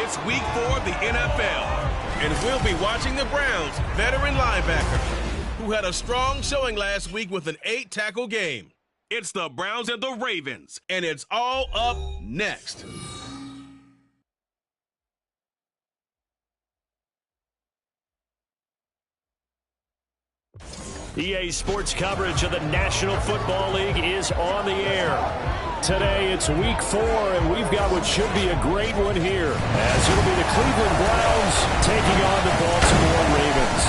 It's week 4 of the NFL, and we'll be watching the Browns' veteran linebacker, who had a strong showing last week with an 8-tackle game. It's the Browns and the Ravens, and it's all up next. EA Sports coverage of the National Football League is on the air. Today it's week 4, and we've got what should be a great one here, as it'll be the Cleveland Browns taking on the Baltimore Ravens.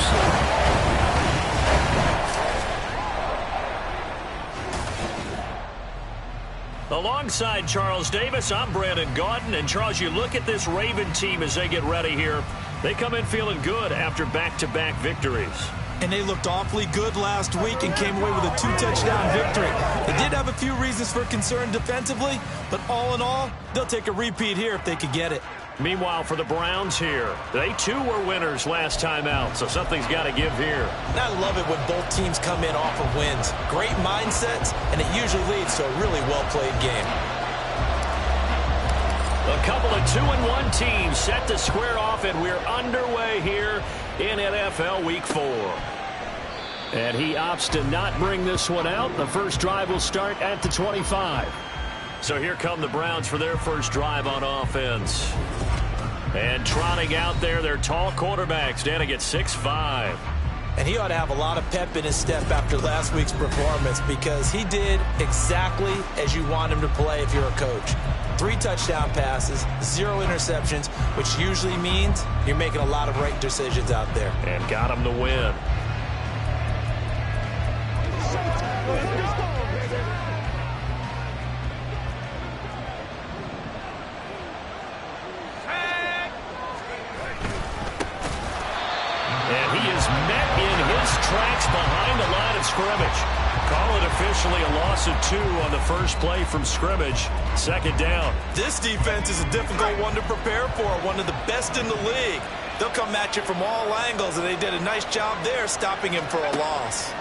Alongside Charles Davis, I'm Brandon Gaudin. And Charles, you look at this Raven team as they get ready here. They come in feeling good after back-to-back victories. And they looked awfully good last week and came away with a 2-touchdown victory. They did have a few reasons for concern defensively, but all in all, they'll take a repeat here if they could get it. Meanwhile, for the Browns here, they too were winners last time out, so something's got to give here. And I love it when both teams come in off of wins. Great mindsets, and it usually leads to a really well-played game. A couple of 2-1 teams set to square off, and we're underway here in NFL Week 4. And he opts to not bring this one out. The first drive will start at the 25. So here come the Browns for their first drive on offense. And trotting out there, their tall quarterback standing at 6'5". And he ought to have a lot of pep in his step after last week's performance, because he did exactly as you want him to play if you're a coach. 3 touchdown passes, 0 interceptions, which usually means you're making a lot of right decisions out there. And got him the win. And he is met in his tracks behind the line of scrimmage. Call it officially a loss of 2 on the first play from scrimmage. Second down. This defense is a difficult one to prepare for, one of the best in the league. They'll come at you from all angles, and they did a nice job there stopping him for a loss.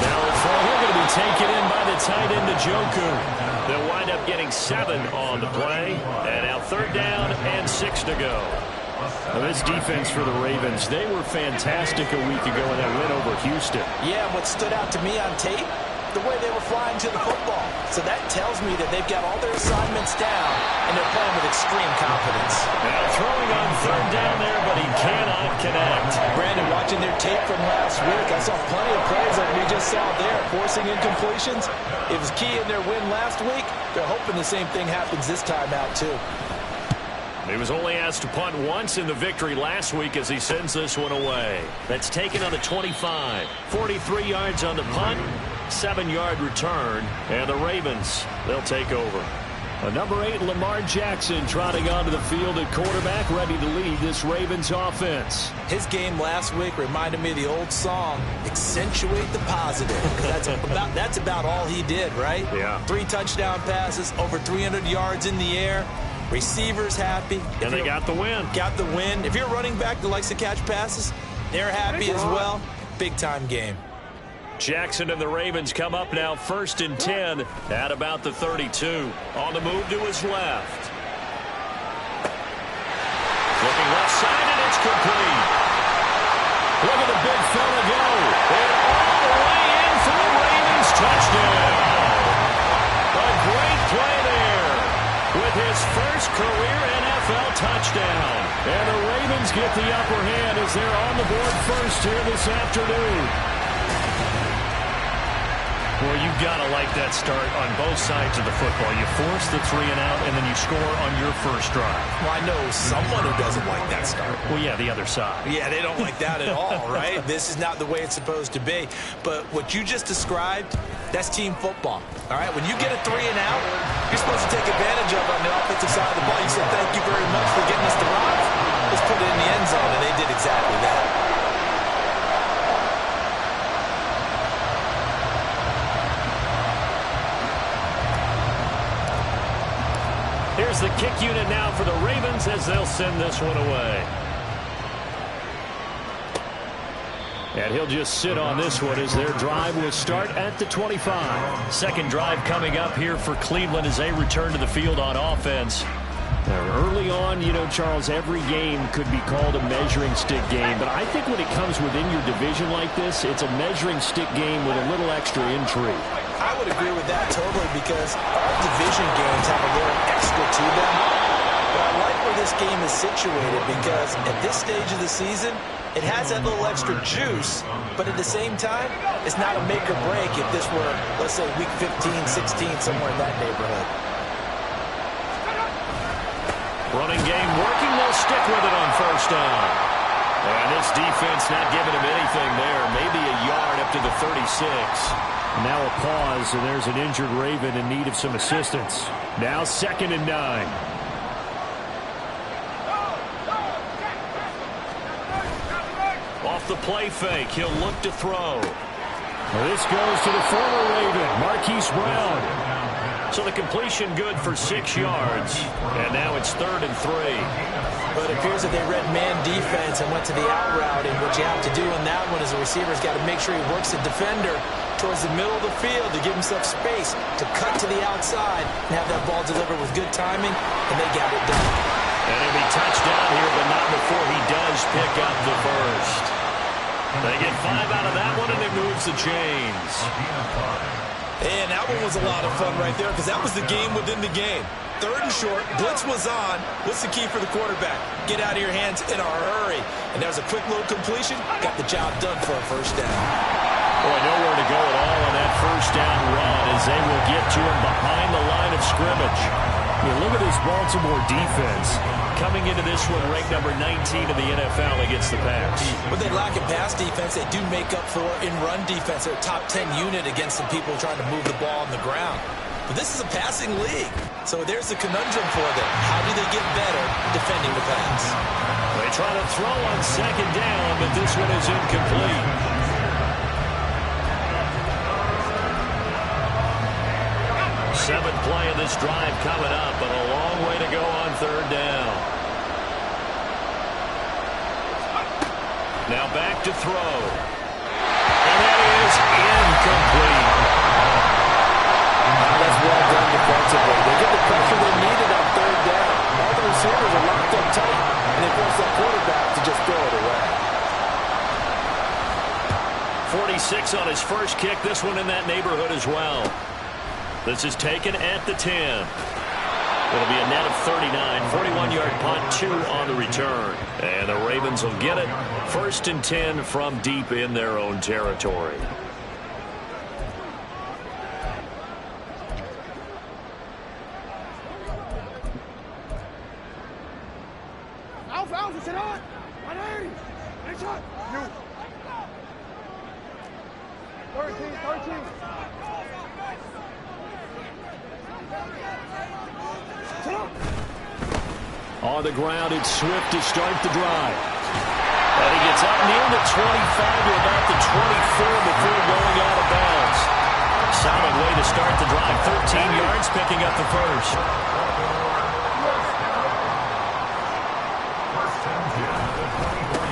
Now the throw here going to be taken in by the tight end, Njoku. They'll wind up getting 7 on the play. And now 3rd down and 6 to go. Now this defense for the Ravens, they were fantastic a week ago in that win over Houston. Yeah, and what stood out to me on tape, the way they were flying to the football. So that tells me that they've got all their assignments down, and they're playing with extreme confidence. Now throwing on 3rd down there, but he cannot connect. Brandon, watching their tape from last week, I saw plenty of plays like we just saw there, forcing incompletions. It was key in their win last week. They're hoping the same thing happens this time out, too. He was only asked to punt once in the victory last week as he sends this one away. That's taken on the 25. 43 yards on the punt, 7-yard return, and the Ravens, they'll take over. Number 8, Lamar Jackson, trotting onto the field at quarterback, ready to lead this Ravens offense. His game last week reminded me of the old song, Accentuate the Positive. That's about all he did, right? Yeah. 3 touchdown passes, over 300 yards in the air. Receivers happy. And they got the win. Got the win. If you're a running back that likes to catch passes, they're happy as well. Big-time game. Jackson and the Ravens come up now 1st and 10 at about the 32. On the move to his left. Looking left side, and it's complete. Look at the big fella go. And all the way in for the Ravens touchdown. A great play there with his first career NFL touchdown. And the Ravens get the upper hand as they're on the board first here this afternoon. Well, you've got to like that start on both sides of the football. You force the 3 and out, and then you score on your first drive. Well, I know someone who doesn't like that start. Well, yeah, the other side. Yeah, they don't like that at all, right? This is not the way it's supposed to be. But what you just described, that's team football, all right? When you get a 3 and out, you're supposed to take advantage of it on the offensive side of the ball. You say, thank you very much for getting us the rock. Let's put it in the end zone, and they did exactly that. Here's the kick unit now for the Ravens as they'll send this one away. And he'll just sit on this one as their drive will start at the 25. Second drive coming up here for Cleveland as they return to the field on offense. Early on, you know, Charles, every game could be called a measuring stick game. But I think when it comes within your division like this, it's a measuring stick game with a little extra intrigue. I would agree with that totally because all division games have a little extra to them. But I like where this game is situated because at this stage of the season, it has that little extra juice. But at the same time, it's not a make or break if this were, let's say, week 15, 16, somewhere in that neighborhood. Running game working. They'll stick with it on first down. And this defense not giving him anything there. Maybe a yard up to the 36. Now a pause, and there's an injured Raven in need of some assistance. Now 2nd and 9. Off the play fake, he'll look to throw. This goes to the former Raven, Marquise Brown. So the completion good for 6 yards. And now it's 3rd and 3. But it appears that they read man defense and went to the out route. And what you have to do in that one is the receiver's got to make sure he works the defender towards the middle of the field to give himself space to cut to the outside and have that ball delivered with good timing. And they got it done. And he'll be touchdown here, but not before he does pick up the first. They get 5 out of that one, and it moves the chains. And that one was a lot of fun right there because that was the game within the game. 3rd and short, blitz was on. What's the key for the quarterback? Get out of your hands in a hurry. And there's a quick little completion. Got the job done for a first down. Boy, nowhere to go at all on that first down run as they will get to him behind the line of scrimmage. You look at this Baltimore defense coming into this one ranked number 19 in the NFL against the pass. What they lack in pass defense, they do make up for in run defense. They're a top 10 unit against some people trying to move the ball on the ground. But this is a passing league, so there's the conundrum for them. How do they get better defending the pass? They try to throw on 2nd down, but this one is incomplete. 7th play of this drive coming up, but a long way to go on 3rd down. Now back to throw. And that is incomplete. That's well done defensively. They get the pressure they needed on 3rd down. All the receivers are locked up tight, and they force that quarterback to just throw it away. 46 on his first kick. This one in that neighborhood as well. This is taken at the 10. It'll be a net of 39. 41-yard punt, 2 on the return. And the Ravens will get it. 1st and 10 from deep in their own territory. On the ground, it's Swift to start the drive. And he gets up near the 25 to about the 24 before going out of bounds. Solid way to start the drive. 13 yards, picking up the first.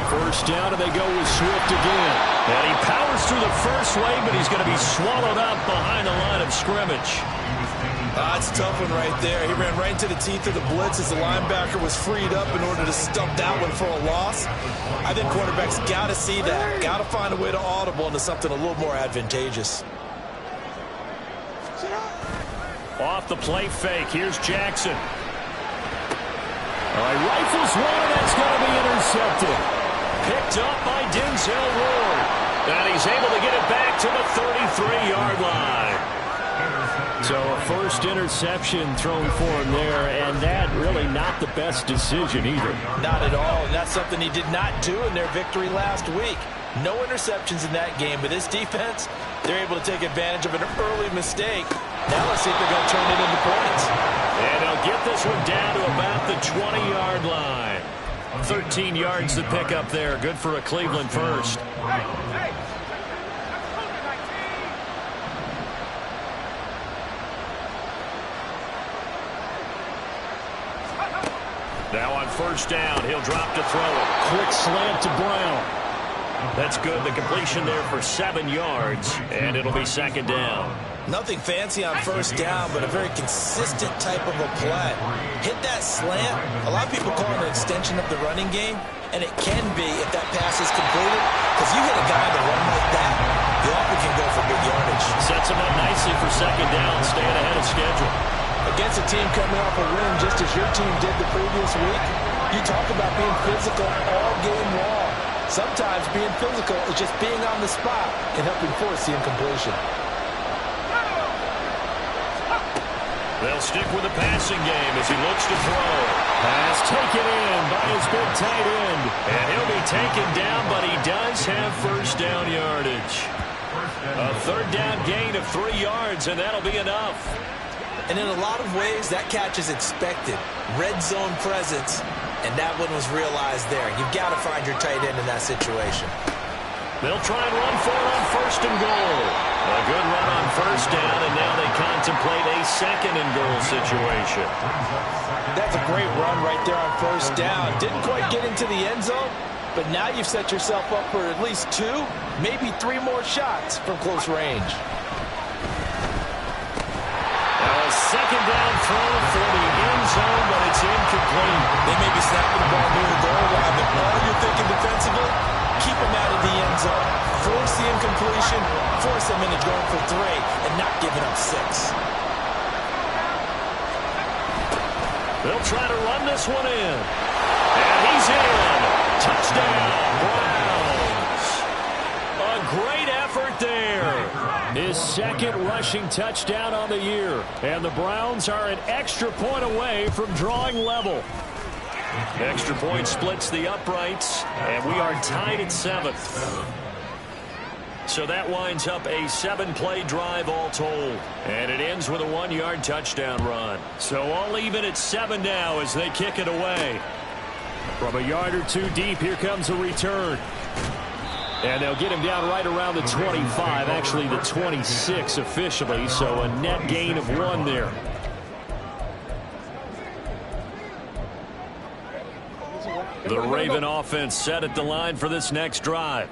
First down, and they go with Swift again. And he powers through the first wave, but he's going to be swallowed up behind the line of scrimmage. That's a tough one right there. He ran right into the teeth of the blitz as the linebacker was freed up in order to stump that one for a loss. I think quarterbacks got to see that. Got to find a way to audible into something a little more advantageous. Off the play fake. Here's Jackson. All right, rifles one, and that's going to be intercepted. Picked up by Denzel Ward. And he's able to get it back to the 33-yard line. So a first interception thrown for him there, and that really not the best decision either. Not at all, and that's something he did not do in their victory last week. No interceptions in that game, but this defense, they're able to take advantage of an early mistake. Now let's see if they're going to turn it into points. And they'll get this one down to about the 20-yard line. 13 yards to pick up there. Good for a Cleveland first. Now on first down, he'll drop to throw it. Quick slant to Brown. That's good. The completion there for 7 yards, and it'll be second down. Nothing fancy on first down, but a very consistent type of a play. Hit that slant. A lot of people call it an extension of the running game, and it can be if that pass is completed, because you hit a guy to run like that, the offer can go for big yardage. Sets him up nicely for second down, staying ahead of schedule. Against a team coming off a win just as your team did the previous week, you talk about being physical all game long. Sometimes being physical is just being on the spot and helping force the incompletion. They'll stick with the passing game as he looks to throw. Pass taken in by his big tight end. And he'll be taken down, but he does have first down yardage. A third down gain of 3 yards, and that'll be enough. And in a lot of ways, that catch is expected. Red zone presence, and that one was realized there. You've got to find your tight end in that situation. They'll try and run for it on first and goal. A good run on first down, and now they contemplate a second and goal situation. That's a great run right there on first down. Didn't quite get into the end zone, but now you've set yourself up for at least 2, maybe 3 more shots from close range. A second down throw for the end zone, but it's incomplete. They may be snapping the ball near the goal line, but all you're thinking defensively, keep them out of the end zone. Force the incompletion, force them into going for 3, and not giving up 6. They'll try to run this one in. And he's in. Touchdown, Browns. A great effort there. His second rushing touchdown on the year. And the Browns are an extra point away from drawing level. Extra point splits the uprights, and we are tied at 7. So that winds up a 7-play drive all told. And it ends with a 1-yard touchdown run. So all even at 7 now as they kick it away. From a yard or 2 deep, here comes a return. And they'll get him down right around the 25, actually the 26 officially, so a net gain of 1 there. The Raven offense set at the line for this next drive.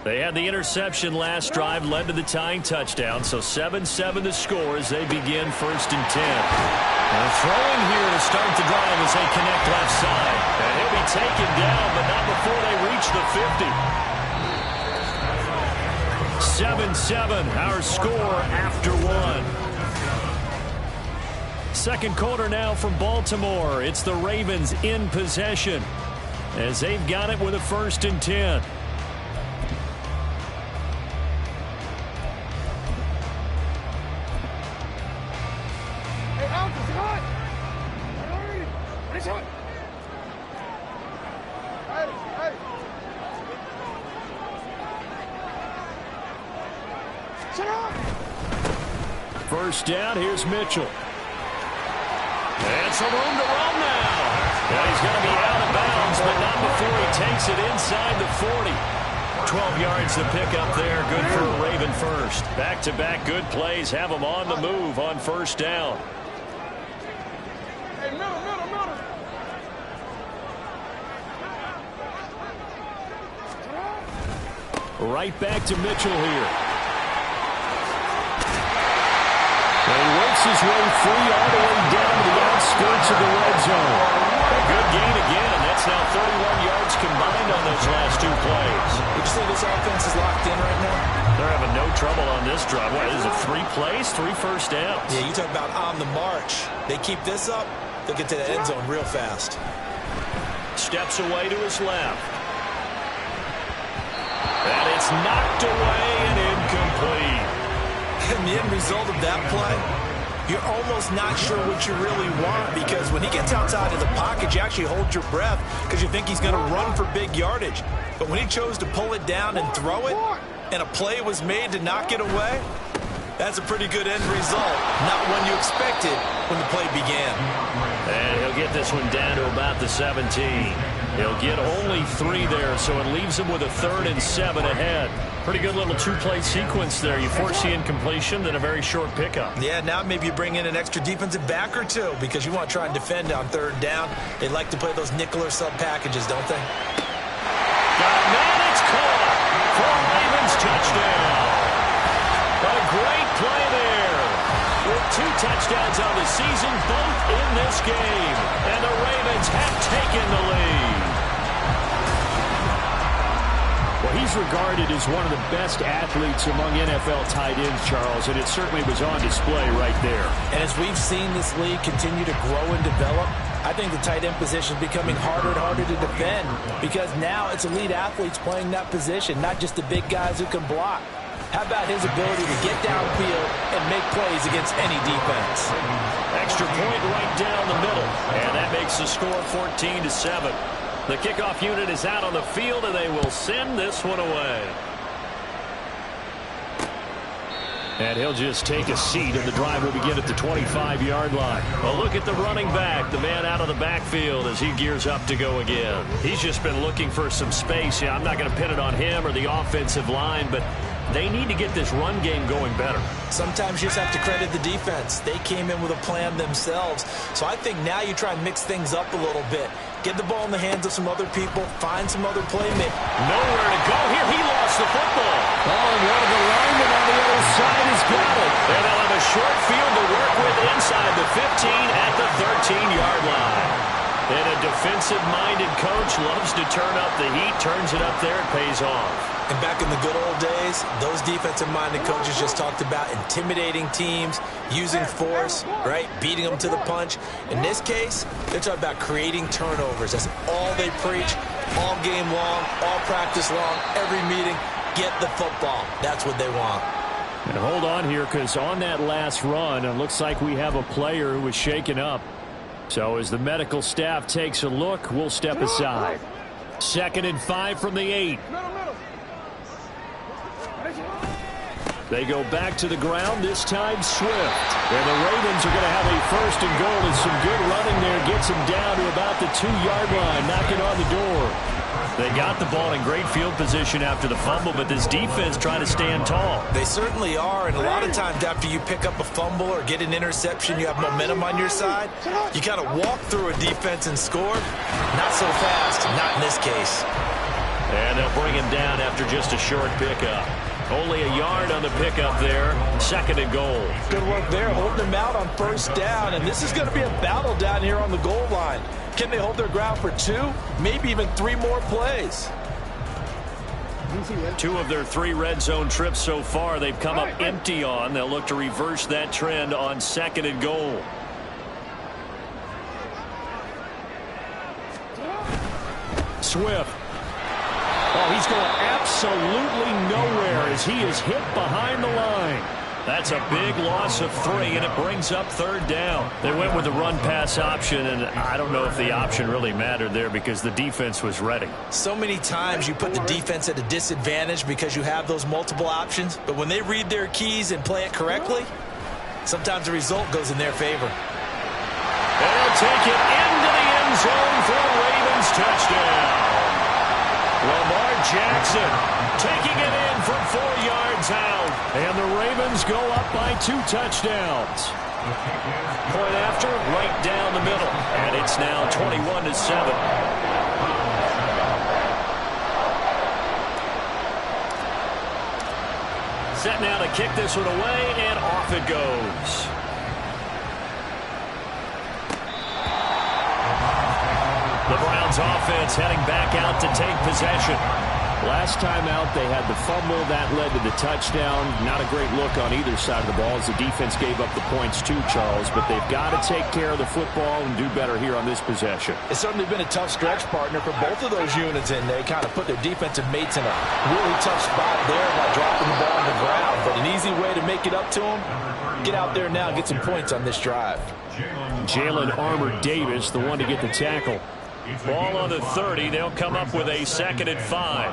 They had the interception last drive, led to the tying touchdown, so 7-7 the score as they begin first and 10. They're throwing here to start the drive as they connect left side. And he'll be taken down, but not before they reach the 50. 7-7, our score after 1. Second quarter now from Baltimore. It's the Ravens in possession as they've got it with a first and 10. First down, here's Mitchell. And some room to run now. Well, he's going to be out of bounds, but not before he takes it inside the 40. 12 yards to pick up there. Good for a Raven first. Back-to-back good plays have him on the move on first down. Hey, middle. Right back to Mitchell here. And he works his way free all the way down to the outskirts of the red zone. A good gain again. That's now 31 yards combined on those last 2 plays. Would you say this offense is locked in right now? They're having no trouble on this drive. What, is it 3 plays, 3 first downs? Yeah, you talk about on the march. They keep this up, they'll get to the end zone real fast. Steps away to his left. And it's knocked away and incomplete. And the end result of that play, you're almost not sure what you really want, because when he gets outside of the pocket, you actually hold your breath because you think he's going to run for big yardage. But when he chose to pull it down and throw it, and a play was made to knock it away, that's a pretty good end result. Not one you expected when the play began. And he'll get this one down to about the 17. He'll get only 3 there, so it leaves him with a 3rd and 7 ahead. Pretty good little 2-play sequence there. You force the incompletion, then a very short pickup. Yeah, now maybe you bring in an extra defensive back or 2 because you want to try and defend on 3rd down. They like to play those nickel or sub packages, don't they? Got a man, it's caught. touchdowns on the season, both in this game. And the Ravens have taken the lead. Well, he's regarded as one of the best athletes among NFL tight ends, Charles, and it certainly was on display right there. And as we've seen this league continue to grow and develop, I think the tight end position is becoming harder and harder to defend because now it's elite athletes playing that position, not just the big guys who can block. How about his ability to get downfield and make plays against any defense? Extra point right down the middle, and that makes the score 14-7. The kickoff unit is out on the field, and they will send this one away. And he'll just take a seat, and the drive will begin at the 25-yard line. Well, look at the running back, the man out of the backfield as he gears up to go again. He's just been looking for some space. Yeah, I'm not going to pin it on him or the offensive line, but they need to get this run game going better. Sometimes you just have to credit the defense. They came in with a plan themselves. So I think now you try and mix things up a little bit. Get the ball in the hands of some other people. Find some other playmakers. Nowhere to go here. He lost the football. Oh, and one of the linemen on the other side has got it. And they'll have a short field to work with inside the 15 at the 13-yard line. And a defensive-minded coach loves to turn up the heat, turns it up there, it pays off. And back in the good old days, those defensive-minded coaches just talked about intimidating teams, using force, right, beating them to the punch. In this case, they're talking about creating turnovers. That's all they preach, all game long, all practice long, every meeting. Get the football. That's what they want. And hold on here, because on that last run, it looks like we have a player who was shaken up. So as the medical staff takes a look, we'll step aside. 2nd and 5 from the 8. They go back to the ground, this time Swift. And the Ravens are going to have a 1st and goal, and some good running there gets them down to about the 2-yard line, knocking on the door. They got the ball in great field position after the fumble, but this defense trying to stand tall. They certainly are, and a lot of times after you pick up a fumble or get an interception, you have momentum on your side. You kind of walk through a defense and score. Not so fast, not in this case. And they'll bring him down after just a short pickup. Only a yard on the pickup there. 2nd and goal. Good work there, holding them out on 1st down, and this is going to be a battle down here on the goal line. Can they hold their ground for 2, maybe even 3 more plays? 2 of their 3 red zone trips so far they've come up empty on. They'll look to reverse that trend on 2nd and goal. Swift. Oh, he's going absolutely nowhere as he is hit behind the line. That's a big loss of 3, and it brings up 3rd down. They went with the run-pass option, and I don't know if the option really mattered there because the defense was ready. So many times you put the defense at a disadvantage because you have those multiple options, but when they read their keys and play it correctly, sometimes the result goes in their favor. And they'll take it into the end zone for a Ravens touchdown. Lamar Jackson taking it in from 4 yards out. And the Ravens go up by 2 touchdowns. Point after, right down the middle. And it's now 21-7. Set now to kick this one away, and off it goes. The Browns offense heading back out to take possession. Last time out, they had the fumble. That led to the touchdown. Not a great look on either side of the ball as the defense gave up the points too, Charles. But they've got to take care of the football and do better here on this possession. It's certainly been a tough stretch, partner, for both of those units, and they kind of put their defensive mates in a really tough spot there by dropping the ball on the ground. But an easy way to make it up to them, get out there now and get some points on this drive. Jalen Armour-Davis, the one to get the tackle. Ball on the 30. They'll come up with a 2nd and 5.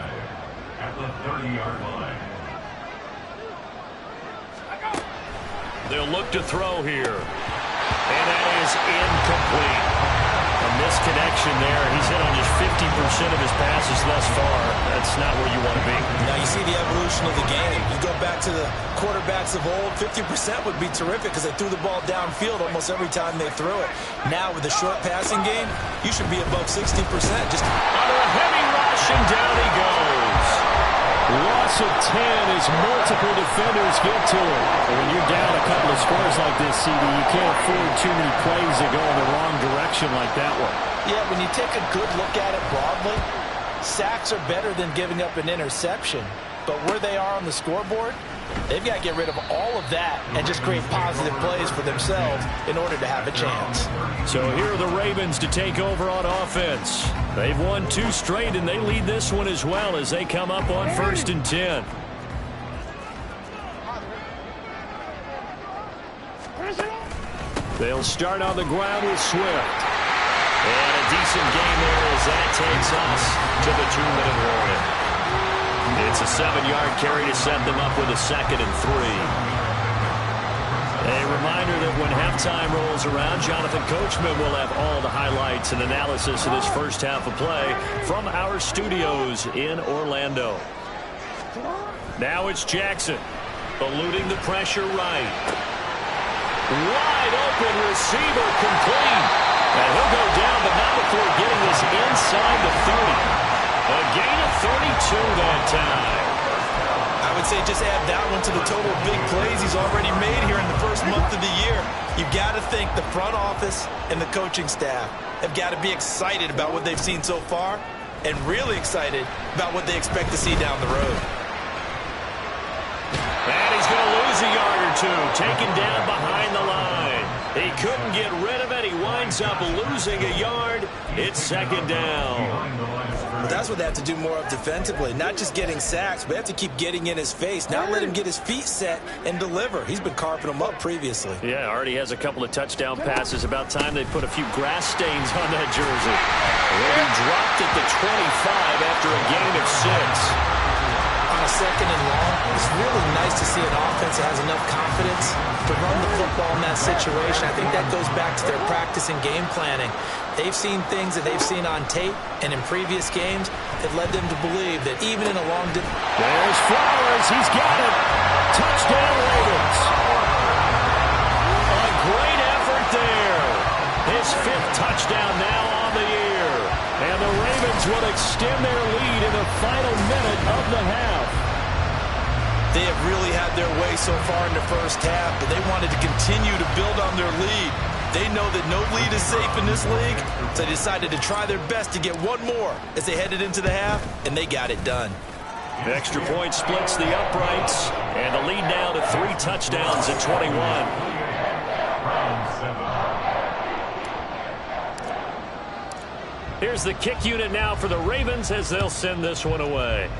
At the 30-yard line. They'll look to throw here. And that is incomplete. A misconnection there. He's hit on just 50% of his passes thus far. That's not where you want to be. Now you see the evolution of the game. You go back to the quarterbacks of old, 50% would be terrific because they threw the ball downfield almost every time they threw it. Now with the short passing game, you should be above 60%. Just under a heavy rush, and down he goes. Loss loss of 10 as multiple defenders get to it. And when you're down a couple of scores like this, CD, you can't afford too many plays that go in the wrong direction like that one. Yeah, when you take a good look at it broadly, sacks are better than giving up an interception. But where they are on the scoreboard, they've got to get rid of all of that and just create positive plays for themselves in order to have a chance. So here are the Ravens to take over on offense. They've won 2 straight, and they lead this one as well as they come up on 1st and 10. They'll start on the ground with Swift. And a decent game there as that takes us to the 2-minute warning. It's a 7-yard carry to set them up with a 2nd and 3. A reminder that when halftime rolls around, Jonathan Coachman will have all the highlights and analysis of this first half of play from our studios in Orlando. Now it's Jackson, eluding the pressure right. Wide open receiver complete. And he'll go down, but not before getting this inside the 30. A gain of 32 that time. I would say just add that one to the total of big plays he's already made here in the first month of the year. You've got to think the front office and the coaching staff have got to be excited about what they've seen so far and really excited about what they expect to see down the road. And he's going to lose a yard or 2, taken down behind the line. He couldn't get rid of it. He winds up losing a yard. It's 2nd down. But that's what they have to do more of defensively. Not just getting sacks, but they have to keep getting in his face. Not let him get his feet set and deliver. He's been carping them up previously. Yeah, already has a couple of touchdown passes. About time they put a few grass stains on that jersey. He'll be dropped at the 25 after a gain of 6. On a 2nd and long, it's really nice to see an offense that has enough confidence to run the football in that situation. I think that goes back to their practice and game planning. They've seen things that they've seen on tape and in previous games that led them to believe that even in a long... There's Flowers. He's got it. Touchdown, Ravens. A great effort there. His 5th touchdown now on the year. And the Ravens will extend their lead in the final minute of the half. They have really had their way so far in the first half, but they wanted to continue to build on their lead. They know that no lead is safe in this league, so they decided to try their best to get one more as they headed into the half, and they got it done. The extra point splits the uprights, and the lead now to 3 touchdowns at 21. Here's the kick unit now for the Ravens as they'll send this one away.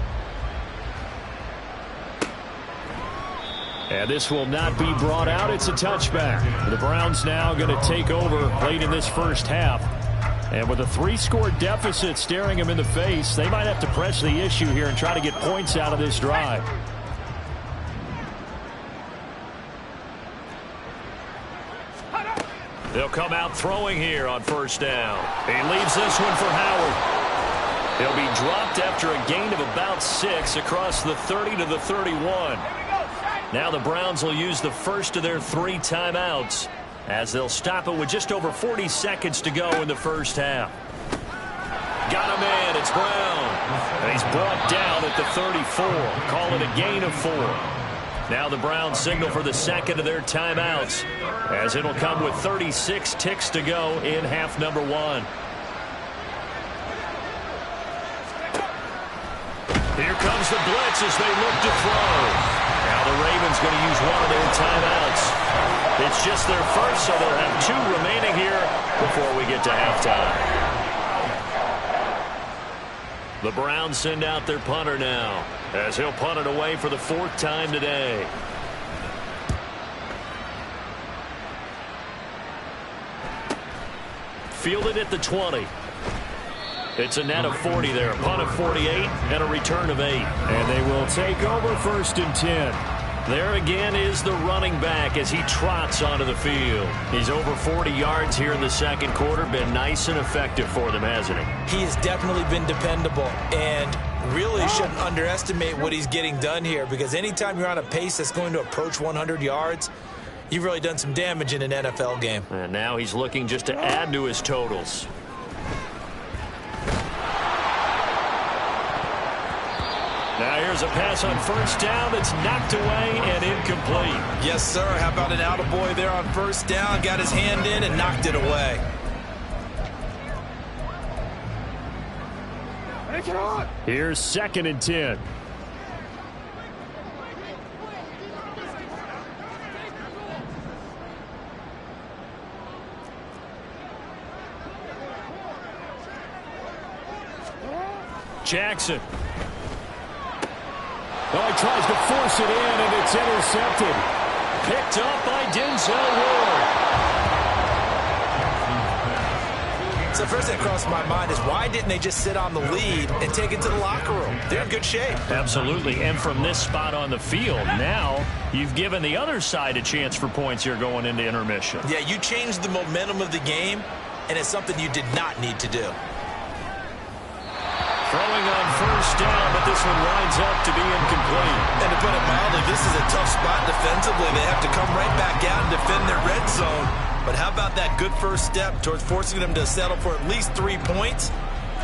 And this will not be brought out. It's a touchback. The Browns now going to take over late in this first half. And with a 3-score deficit staring them in the face, they might have to press the issue here and try to get points out of this drive. They'll come out throwing here on 1st down. He leaves this one for Howard. He'll be dropped after a gain of about 6 across the 30 to the 31. Now the Browns will use the first of their 3 timeouts as they'll stop it with just over 40 seconds to go in the first half. Got him in. It's Brown. And he's brought down at the 34. Call it a gain of 4. Now the Browns signal for the 2nd of their timeouts as it'll come with 36 ticks to go in half number 1. Here comes the blitz as they look to throw. Now the Ravens going to use one of their timeouts. It's just their first, so they'll have 2 remaining here before we get to halftime. The Browns send out their punter now as he'll punt it away for the 4th time today. Fielded at the 20. It's a net of 40 there. A punt of 48 and a return of 8. And they will take over 1st and 10. There again is the running back as he trots onto the field. He's over 40 yards here in the 2nd quarter. Been nice and effective for them, hasn't he? He has definitely been dependable and really shouldn't underestimate what he's getting done here, because anytime you're on a pace that's going to approach 100 yards, you've really done some damage in an NFL game. And now he's looking just to add to his totals. Now here's a pass on first down that's knocked away and incomplete. Yes, sir. How about an attaboy there on first down? Got his hand in and knocked it away. Here's 2nd and 10. Jackson. Oh, he tries to force it in, and it's intercepted. Picked up by Denzel Ward. So first thing that crossed my mind is why didn't they just sit on the lead and take it to the locker room? They're in good shape. Absolutely, and from this spot on the field, now you've given the other side a chance for points here going into intermission. Yeah, you changed the momentum of the game, and it's something you did not need to do. Throwing on first down, but this one winds up to be incomplete. And to put it mildly, this is a tough spot defensively. They have to come right back out and defend their red zone. But how about that good first step towards forcing them to settle for at least 3 points?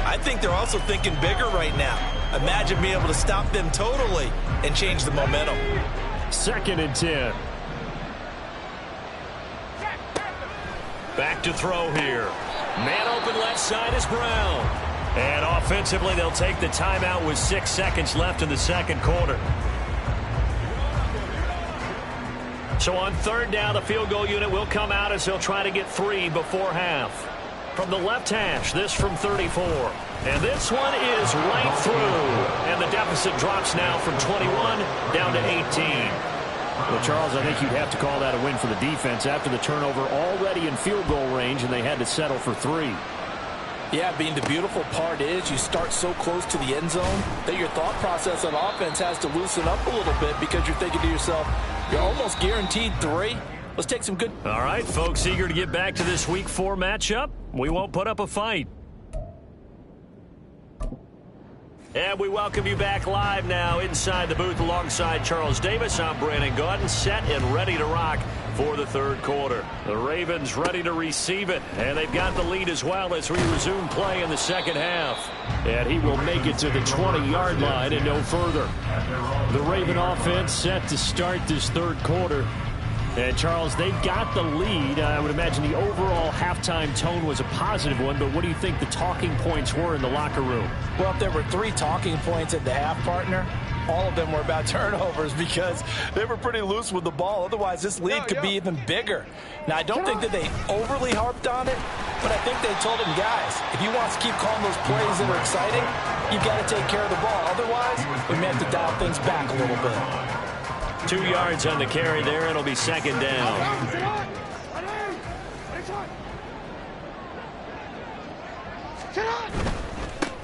I think they're also thinking bigger right now. Imagine being able to stop them totally and change the momentum. 2nd and 10. Back to throw here. Man open left side is Brown. And offensively, they'll take the timeout with 6 seconds left in the second quarter. So on 3rd down, the field goal unit will come out as they'll try to get 3 before half. From the left hash, this from 34. And this one is right through. And the deficit drops now from 21 down to 18. Well, Charles, I think you'd have to call that a win for the defense after the turnover already in field goal range, and they had to settle for 3. Yeah, Bean, the beautiful part is you start so close to the end zone that your thought process on offense has to loosen up a little bit because you're thinking to yourself, you're almost guaranteed 3. Let's take some good... All right, folks, eager to get back to this Week 4 matchup. We won't put up a fight. And we welcome you back live now inside the booth alongside Charles Davis. I'm Brandon Gaudin, set and ready to rock for the 3rd quarter. The Ravens ready to receive it, and they've got the lead as well as we resume play in the second half. And he will make it to the 20-yard line and no further. The Raven offense set to start this 3rd quarter. And, Charles, they've got the lead. I would imagine the overall halftime tone was a positive one, but what do you think the talking points were in the locker room? Well, if there were 3 talking points at the half, partner, all of them were about turnovers because they were pretty loose with the ball. Otherwise, this lead could be even bigger. Now, I don't think that they overly harped on it, but I think they told them, guys, if he wants to keep calling those plays that are exciting, you've got to take care of the ball. Otherwise, we may have to dial things back a little bit. 2 yards on the carry there. It'll be 2nd down.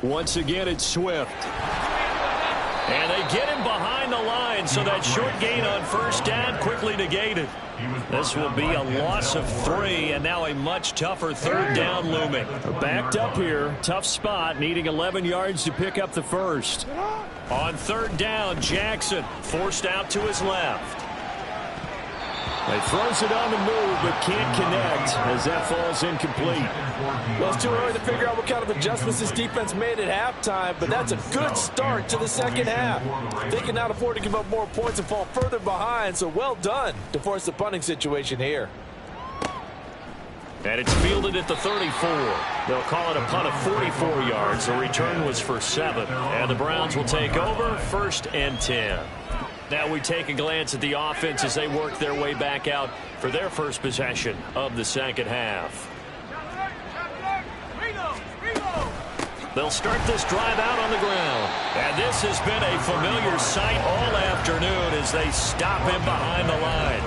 Once again, it's Swift. And they get him behind the line, so that short gain on first down quickly negated. This will be a loss of 3, and now a much tougher 3rd down looming. Backed up here, tough spot, needing 11 yards to pick up the first. On 3rd down, Jackson forced out to his left. He throws it on the move, but can't connect as that falls incomplete. Well, it's too early to figure out what kind of adjustments this defense made at halftime, but that's a good start to the second half. They can now afford to give up more points and fall further behind, so well done to force the punting situation here. And it's fielded at the 34. They'll call it a punt of 44 yards. The return was for 7. And the Browns will take over 1st and 10. Now we take a glance at the offense as they work their way back out for their first possession of the second half. They'll start this drive out on the ground. And this has been a familiar sight all afternoon as they stop him behind the line.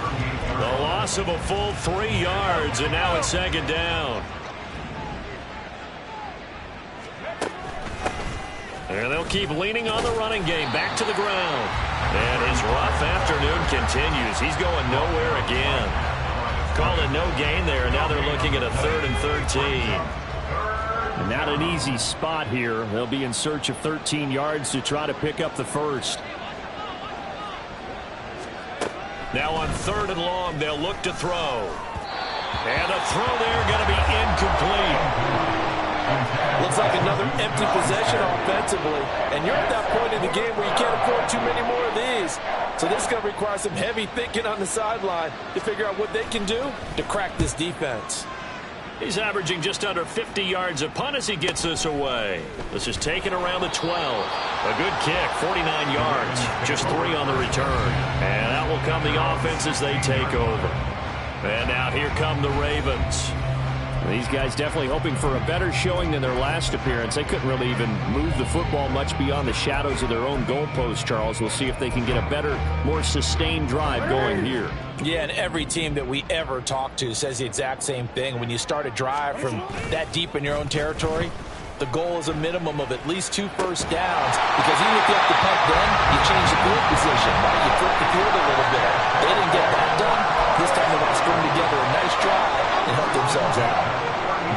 The loss of a full 3 yards, and now it's 2nd down. And they'll keep leaning on the running game back to the ground. And his rough afternoon continues. He's going nowhere again. Called a no gain there, and now they're looking at a 3rd and 13. Not an easy spot here. They'll be in search of 13 yards to try to pick up the first. Now on 3rd and long, they'll look to throw. And a throw there going to be incomplete. Looks like another empty possession offensively, and you're at that point in the game where you can't score too many more of these. So this is going to require some heavy thinking on the sideline to figure out what they can do to crack this defense. He's averaging just under 50 yards a punt as he gets this away. This is taken around the 12. A good kick, 49 yards, just 3 on the return. And out will come the offense as they take over. And now here come the Ravens. These guys definitely hoping for a better showing than their last appearance. They couldn't really even move the football much beyond the shadows of their own goalpost, Charles. We'll see if they can get a better, more sustained drive going here. Yeah, and every team that we ever talk to says the exact same thing. When you start a drive from that deep in your own territory, the goal is a minimum of at least 2 first downs, because even if you have to punt then, you change the field position, right? You flip the field a little bit. They didn't get that done. This time they're going to string together a nice drive and help themselves out.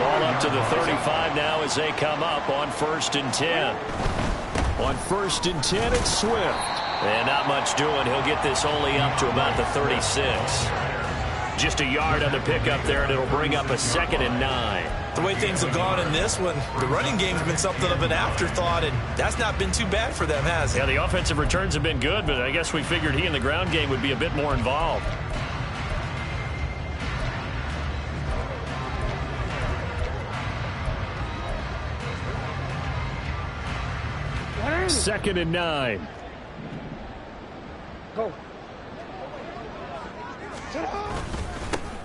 Ball up to the 35 now as they come up on 1st and 10. On 1st and 10, it's Swift. And not much doing. He'll get this only up to about the 36. Just a yard on the pickup there, and it'll bring up a 2nd and 9. The way things have gone in this one, the running game's been something of an afterthought, and that's not been too bad for them, has it? Yeah, the offensive returns have been good, but I guess we figured he in the ground game would be a bit more involved. Second and 9. Go.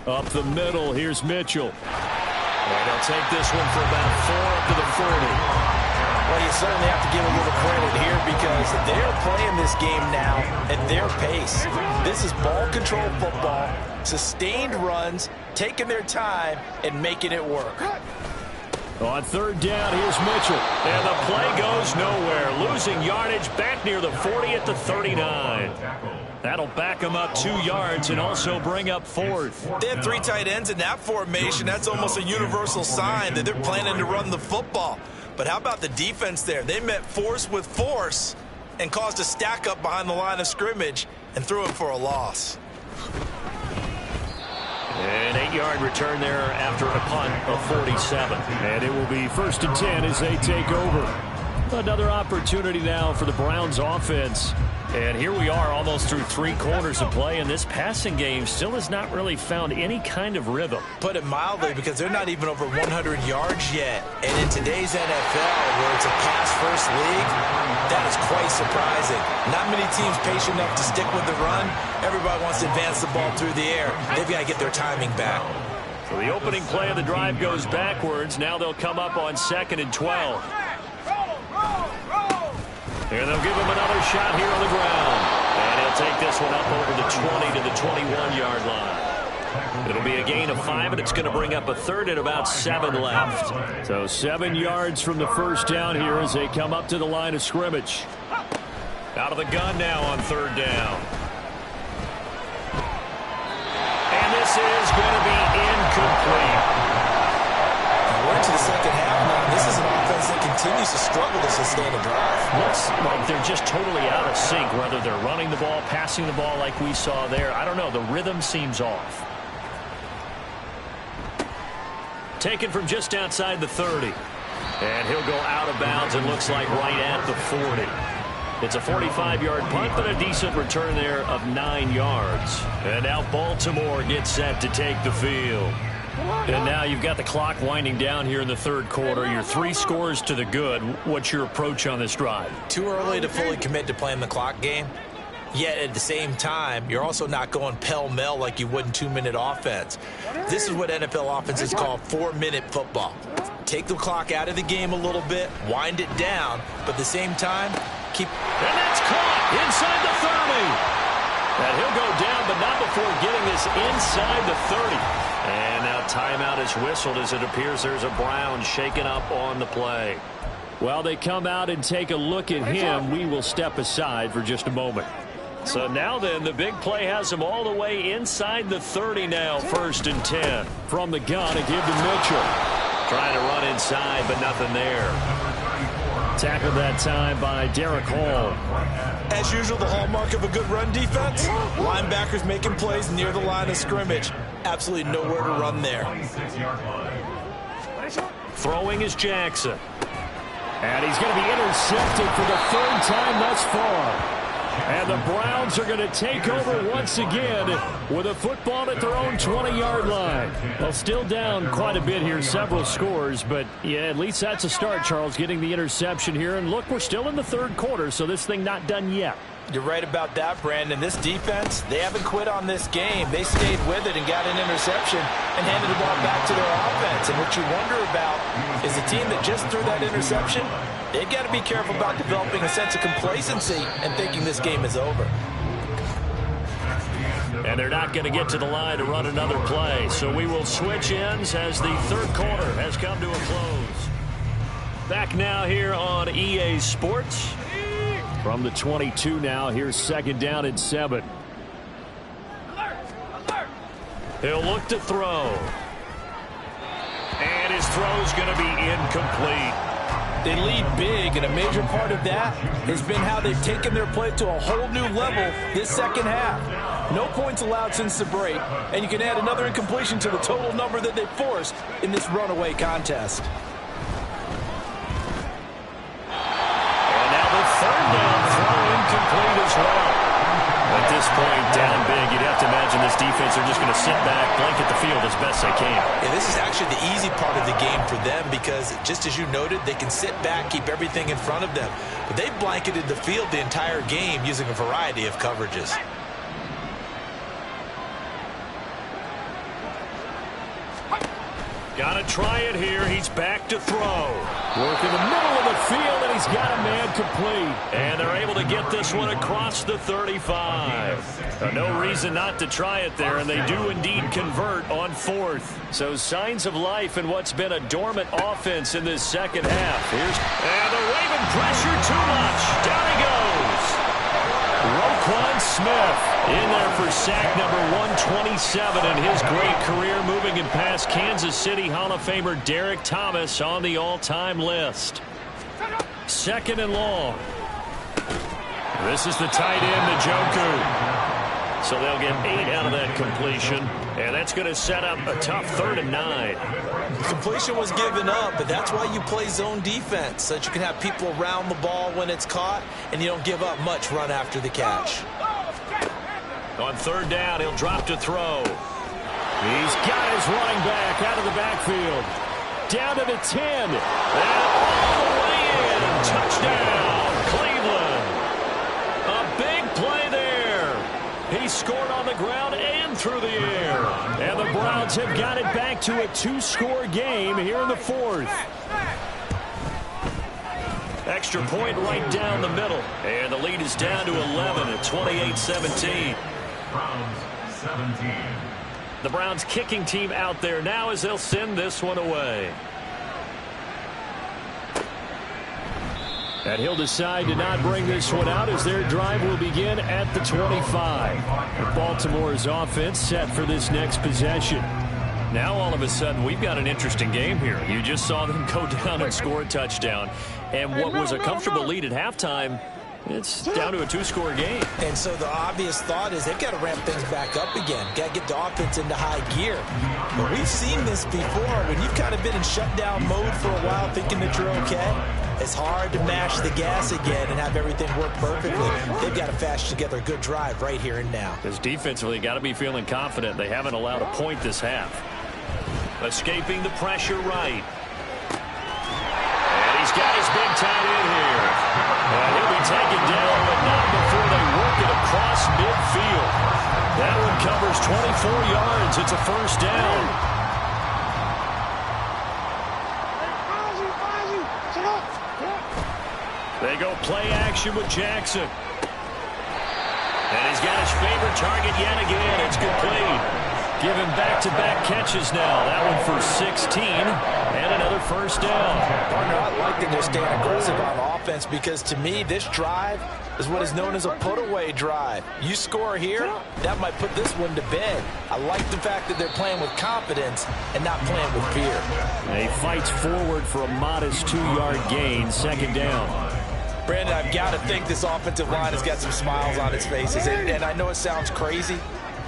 Up the middle, here's Mitchell. And they'll take this one for about 4 up to the 40. Well, you certainly have to give a little credit here because they're playing this game now at their pace. This is ball control football, sustained runs, taking their time, and making it work. On 3rd down, here's Mitchell. And the play goes nowhere. Losing yardage back near the 40 at the 39. That'll back them up 2 yards and also bring up 4th. They have 3 tight ends in that formation. That's almost a universal sign that they're planning to run the football. But how about the defense there? They met force with force and caused a stack up behind the line of scrimmage and threw it for a loss. An 8-yard return there after a punt of 47. And it will be 1st and 10 as they take over. Another opportunity now for the Browns offense. And here we are almost through 3 quarters of play, and this passing game still has not really found any kind of rhythm. Put it mildly, because they're not even over 100 yards yet. And in today's NFL, where it's a pass-first league, that is quite surprising. Not many teams patient enough to stick with the run. Everybody wants to advance the ball through the air. They've got to get their timing back. So the opening play of the drive goes backwards. Now they'll come up on 2nd and 12. And they'll give him another shot here on the ground. And he'll take this one up over the 20 to the 21-yard line. It'll be a gain of 5, and it's going to bring up a 3rd and about 7 left. So 7 yards from the first down here as they come up to the line of scrimmage. Out of the gun now on 3rd down. And this is going to be incomplete. We're into the second half now. This is an offense that continues to struggle to sustain a drive. Looks like they're just totally out of sync, whether they're running the ball, passing the ball like we saw there. I don't know. The rhythm seems off. Taken from just outside the 30. And he'll go out of bounds, and looks like right at the 40. It's a 45-yard punt, but a decent return there of 9 yards. And now Baltimore gets set to take the field. And now you've got the clock winding down here in the 3rd quarter. You're 3 scores to the good. What's your approach on this drive? Too early to fully commit to playing the clock game. Yet at the same time, you're also not going pell-mell like you would in 2-minute offense. This is what NFL offenses call 4-minute football. Take the clock out of the game a little bit, wind it down, but at the same time, keep... And that's caught inside the 30. And he'll go down, but not before getting this inside the 30. And now timeout is whistled as it appears there's a Brown shaken up on the play. While they come out and take a look at him, we will step aside for just a moment. So now then, the big play has him all the way inside the 30 now, 1st and 10. From the gun, a give to Mitchell. Trying to run inside, but nothing there. Tackled that time by Derek Hall. As usual, the hallmark of a good run defense, linebackers making plays near the line of scrimmage. Absolutely nowhere to run there. Throwing is Jackson. And he's going to be intercepted for the 3rd time thus far. And the Browns are going to take over once again with a football at their own 20-yard line. Well, still down quite a bit here, several scores, but yeah, at least that's a start, Charles, getting the interception here. And look, we're still in the third quarter, so this thing not done yet. You're right about that, Brandon. This defense, they haven't quit on this game. They stayed with it and got an interception and handed the ball back to their offense. And what you wonder about is a team that just threw that interception, they've got to be careful about developing a sense of complacency and thinking this game is over. And they're not going to get to the line to run another play. So we will switch ends as the third quarter has come to a close. Back now here on EA Sports. From the 22 now, here's second down and 7. He'll look to throw. And his throw's going to be incomplete. They lead big, and a major part of that has been how they've taken their play to a whole new level this second half. No points allowed since the break, and you can add another incompletion to the total number that they forced in this runaway contest. Third down throw incomplete as well. At this point, down big, you'd have to imagine this defense are just going to sit back, blanket the field as best they can. Yeah, this is actually the easy part of the game for them because, just as you noted, they can sit back, keep everything in front of them. But they've blanketed the field the entire game using a variety of coverages. Got to try it here. He's back to throw. Work in the middle of the field, and he's got a man complete. And they're able to get this one across the 35. No reason not to try it there, and they do indeed convert on fourth. So signs of life in what's been a dormant offense in this second half. And the Raven pressure too much. Down he goes. Roquan Smith in there for sack number 127 in his great career, moving and past Kansas City Hall of Famer Derek Thomas on the all-time list. Second and long. This is the tight end, Njoku. So they'll get 8 out of that completion, and that's going to set up a tough 3rd and 9. Completion was given up, but that's why you play zone defense, so that you can have people around the ball when it's caught, and you don't give up much run after the catch. On 3rd down, he'll drop to throw. He's got his running back out of the backfield. Down to the 10. And all the way in. Touchdown, Cleveland. A big play there. He scored on the ground and through the air. And the Browns have got it back to a 2-score game here in the 4th. Extra point right down the middle. And the lead is down to 11 at 28-17. Browns 17. The Browns kicking team out there now as they'll send this one away. And he'll decide to not bring this one out as their drive will begin at the 25. Baltimore's offense set for this next possession. Now all of a sudden we've got an interesting game here. You just saw them go down and score a touchdown. And what was a comfortable lead at halftime, it's down to a 2-score game. And so the obvious thought is they've got to ramp things back up again. Got to get the offense into high gear. But we've seen this before. When you've kind of been in shutdown mode for a while thinking that you're okay, it's hard to mash the gas again and have everything work perfectly. They've got to fashion together a good drive right here and now. Because defensively, got to be feeling confident. They haven't allowed a point this half. Escaping the pressure right. And he's got his big tight end here. And he'll be taken down, but not before they work it across midfield. That one covers 24 yards. It's a 1st down. They go play action with Jackson. And he's got his favorite target yet again. It's complete. Given back-to-back catches now. That one for 16 and another 1st down. Partner, I like that they're staying aggressive on offense because to me this drive is what is known as a put-away drive. You score here, that might put this one to bed. I like the fact that they're playing with confidence and not playing with fear. And he fights forward for a modest 2-yard gain, 2nd down. Brandon, I've got to think this offensive line has got some smiles on its faces. And I know it sounds crazy,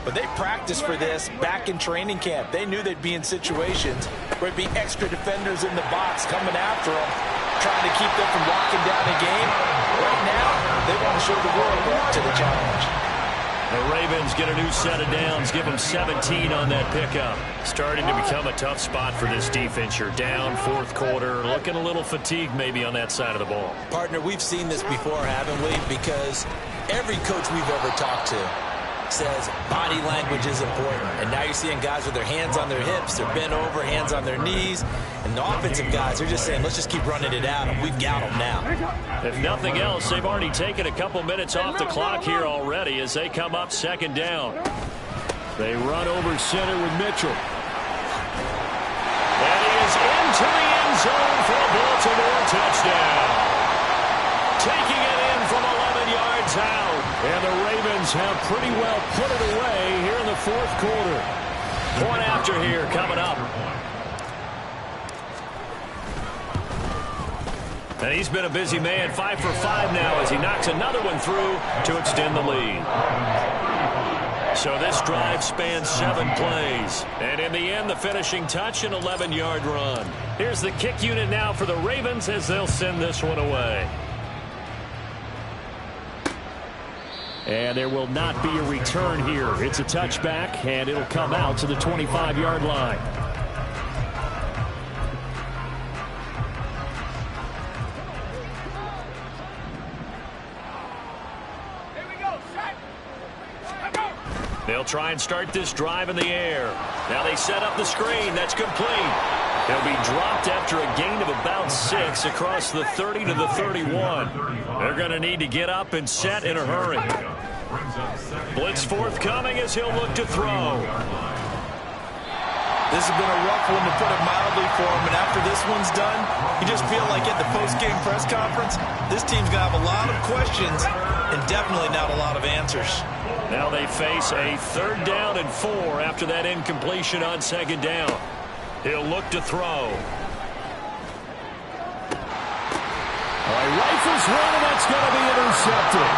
but they practiced for this back in training camp. They knew they'd be in situations where there'd be extra defenders in the box coming after them, trying to keep them from locking down the game. Right now, They want to show the world they're up to the challenge. The Ravens get a new set of downs, give them 17 on that pickup. Starting to become a tough spot for this defense. You're down, fourth quarter, looking a little fatigued maybe on that side of the ball. Partner, we've seen this before, haven't we? Because every coach we've ever talked to says body language is important. And now you're seeing guys with their hands on their hips, they're bent over, hands on their knees. And the offensive guys, they're just saying, let's just keep running it out, and we've got them now. If nothing else, they've already taken a couple minutes off the clock here already as they come up second down. They run over center with Mitchell. And he is into the end zone for a Baltimore touchdown. Taking it in from 11 yards out. And the Ravens have pretty well put it away here in the fourth quarter. Point after here coming up. And he's been a busy man, 5 for 5 now as he knocks another one through to extend the lead. So this drive spans 7 plays. And in the end, the finishing touch, an 11-yard run. Here's the kick unit now for the Ravens as they'll send this one away. And there will not be a return here. It's a touchback, and it'll come out to the 25-yard line. They'll try and start this drive in the air. Now they set up the screen. That's complete. They'll be dropped after a gain of about 6 across the 30 to the 31. They're going to need to get up and set in a hurry. Blitz forthcoming as he'll look to throw. This has been a rough one, to put it mildly, for him. And after this one's done, you just feel like at the post-game press conference, this team's going to have a lot of questions and definitely not a lot of answers. Now they face a 3rd down and 4 after that incompletion on 2nd down. He'll look to throw. Rifles one, and that's going to be intercepted.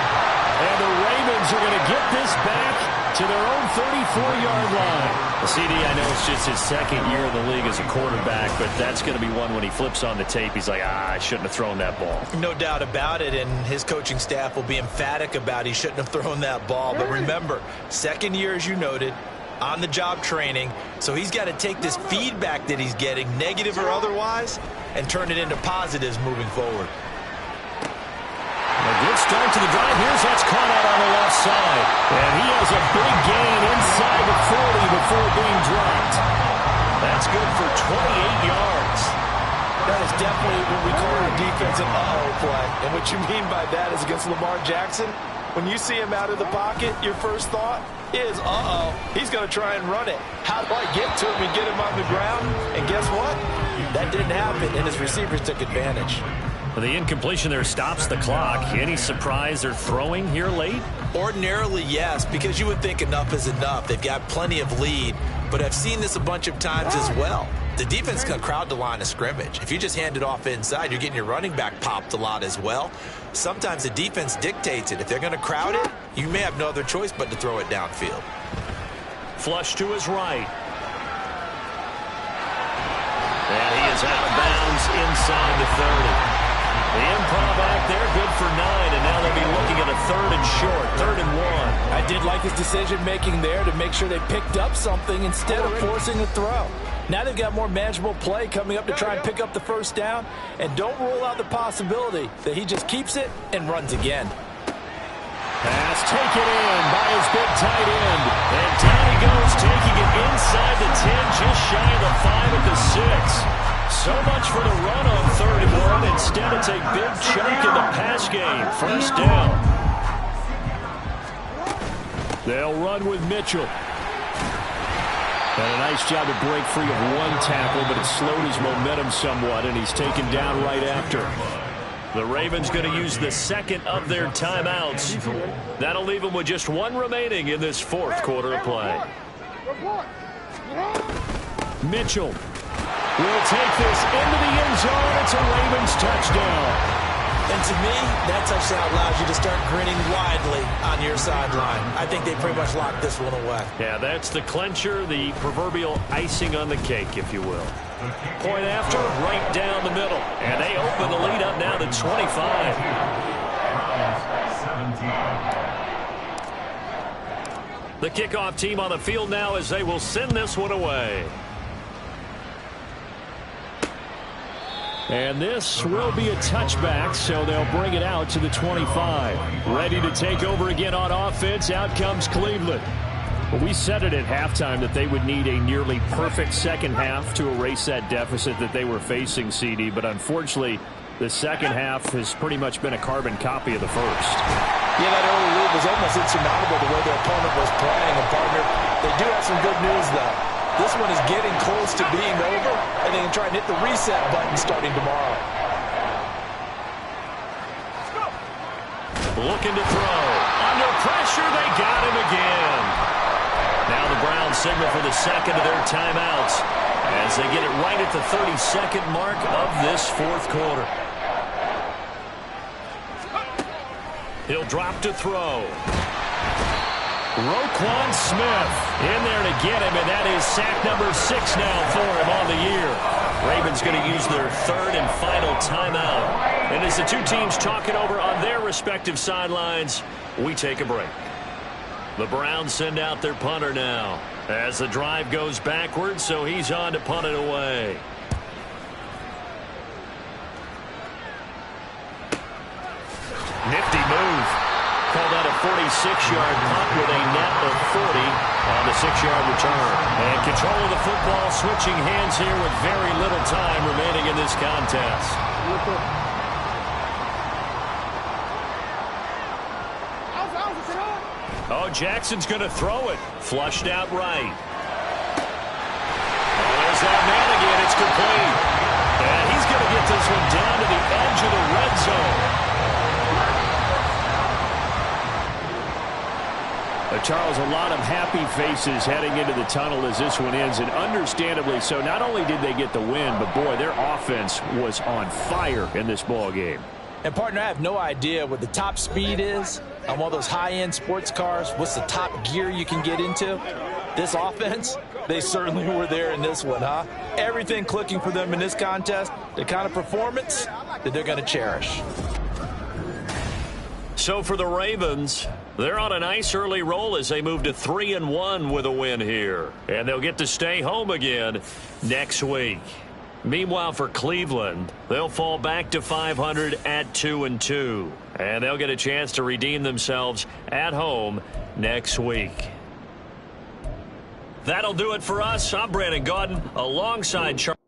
And the Ravens are going to get this back to their own 34-yard line. CD, I know it's just his 2nd year in the league as a quarterback, but that's going to be one when he flips on the tape. He's like, I shouldn't have thrown that ball. No doubt about it, and his coaching staff will be emphatic about he shouldn't have thrown that ball. But remember, 2nd year, as you noted, on-the-job training, so he's got to take this feedback that he's getting, negative or otherwise, and turn it into positives moving forward. A good start to the drive. That's caught out on the left side. And he has a big gain inside the 40 before being dropped. That's good for 28 yards. That is definitely what we call a defensive uh-oh play. And what you mean by that is against Lamar Jackson, when you see him out of the pocket, your first thought is, uh-oh, he's going to try and run it. How do I get to him and get him on the ground? And guess what? That didn't happen, and his receivers took advantage. Well, the incompletion there stops the clock. Any surprise they're throwing here late? Ordinarily, yes, because you would think enough is enough. They've got plenty of lead, but I've seen this a bunch of times as well. The defense is going to crowd the line of scrimmage. If you just hand it off inside, you're getting your running back popped a lot as well. Sometimes the defense dictates it. If they're going to crowd it, you may have no other choice but to throw it downfield. Flush to his right. And he is out of bounds inside the 30. The improv act there, good for 9, and now they'll be looking at a 3rd and short, 3rd and 1. I did like his decision-making there to make sure they picked up something instead of forcing the throw. Now they've got more manageable play coming up to try and pick up the 1st down, and don't rule out the possibility that he just keeps it and runs again. Pass taken in by his big tight end. And down he goes, taking it inside the 10, just shy of the 5 at the 6. So much for the run on 3rd and 1. Instead, it's a big chunk in the pass game. 1st down. They'll run with Mitchell. And a nice job to break free of 1 tackle, but it slowed his momentum somewhat, and he's taken down right after. The Ravens going to use the 2nd of their timeouts. That'll leave them with just 1 remaining in this 4th quarter of play. Mitchell will take this into the end zone. It's a Ravens touchdown. And to me, that touchdown allows you to start grinning widely on your sideline. I think they pretty much locked this one away. Yeah, that's the clincher, the proverbial icing on the cake, if you will. Point after, right down the middle. And they open the lead up now to 25. The kickoff team on the field now as they will send this one away. And this will be a touchback, so they'll bring it out to the 25. Ready to take over again on offense. Out comes Cleveland. We said it at halftime that they would need a nearly perfect second half to erase that deficit that they were facing, CD. But unfortunately, the second half has pretty much been a carbon copy of the first. Yeah, that early lead was almost insurmountable the way their opponent was playing. And, partner, they do have some good news, though. This one is getting close to being over, and they can try and hit the reset button starting tomorrow. Looking to throw. Under pressure, they got him again. Now the Browns signal for the second of their timeouts as they get it right at the 32nd mark of this fourth quarter. He'll drop to throw. Roquan Smith in there to get him, and that is sack number 6 now for him on the year. Ravens going to use their third and final timeout. And as the two teams talk it over on their respective sidelines, we take a break. The Browns send out their punter now as the drive goes backwards, so he's on to punt it away. Nifty move. Called out a 46-yard punt with a net of 40 on the 6-yard return. And control of the football switching hands here with very little time remaining in this contest. Oh, Jackson's going to throw it. Flushed out right. Oh, there's that man again. It's complete. And he's going to get this one down to the edge of the red zone. Charles, a lot of happy faces heading into the tunnel as this one ends, and understandably so. Not only did they get the win, but, boy, their offense was on fire in this ball game. And, partner, I have no idea what the top speed is on one of those high-end sports cars. What's the top gear you can get into? This offense, they certainly were there in this one, huh? Everything clicking for them in this contest, the kind of performance that they're going to cherish. So for the Ravens, they're on a nice early roll as they move to 3-1 with a win here. And they'll get to stay home again next week. Meanwhile, for Cleveland, they'll fall back to 500 at 2-2. And they'll get a chance to redeem themselves at home next week. That'll do it for us. I'm Brandon Gaudin alongside Charles.